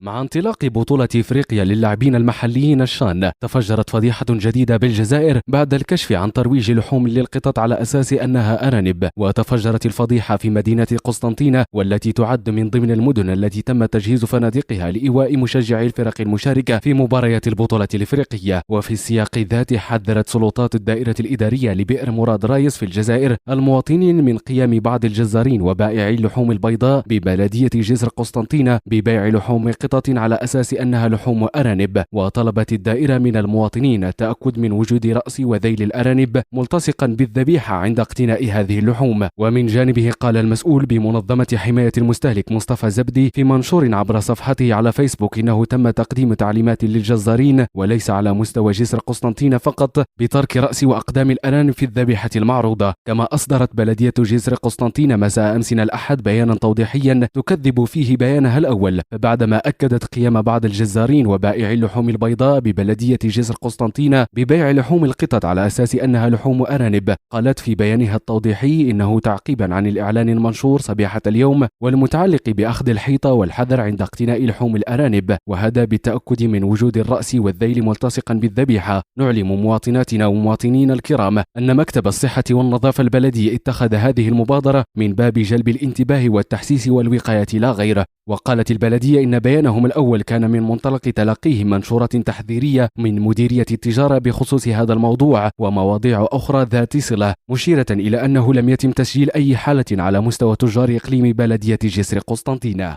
مع انطلاق بطولة إفريقيا للاعبين المحليين الشان، تفجرت فضيحة جديدة بالجزائر بعد الكشف عن ترويج لحوم للقطط على أساس أنها أرانب. وتفجرت الفضيحة في مدينة قسطنطينة، والتي تعد من ضمن المدن التي تم تجهيز فنادقها لإيواء مشجعي الفرق المشاركة في مباريات البطولة الإفريقية. وفي السياق ذاته، حذرت سلطات الدائرة الإدارية لبئر مراد رايس في الجزائر المواطنين من قيام بعض الجزارين وبائعي اللحوم البيضاء ببلدية جسر قسطنطينة ببيع لحوم قطط على أساس أنها لحوم أرانب. وطلبت الدائرة من المواطنين التأكد من وجود رأس وذيل الأرانب ملتصقا بالذبيحة عند اقتناء هذه اللحوم. ومن جانبه، قال المسؤول بمنظمة حماية المستهلك مصطفى زبدي في منشور عبر صفحته على فيسبوك إنه تم تقديم تعليمات للجزارين وليس على مستوى جسر قسطنطينة فقط بترك رأس وأقدام الأرانب في الذبيحة المعروضة. كما أصدرت بلدية جسر قسطنطينة مساء أمسنا الأحد بيانا توضيحيا تكذب فيه بيانها الأول، فبعدما أكدت قيام بعض الجزارين وبائعي اللحوم البيضاء ببلدية جسر قسطنطينة ببيع لحوم القطط على أساس أنها لحوم أرانب. قالت في بيانها التوضيحي إنه تعقيبا عن الإعلان المنشور صبيحة اليوم والمتعلق بأخذ الحيطة والحذر عند اقتناء لحوم الأرانب، وهذا بالتأكد من وجود الرأس والذيل ملتصقا بالذبيحة، نعلم مواطناتنا ومواطنينا الكرام أن مكتب الصحة والنظافة البلدي اتخذ هذه المبادرة من باب جلب الانتباه والتحسيس والوقاية لا غير. وقالت البلدية إن بيانهم الأول كان من منطلق تلقيهم منشورة تحذيرية من مديرية التجارة بخصوص هذا الموضوع ومواضيع أخرى ذات صلة، مشيرة إلى أنه لم يتم تسجيل أي حالة على مستوى تجار إقليم بلدية جسر قسطنطينة.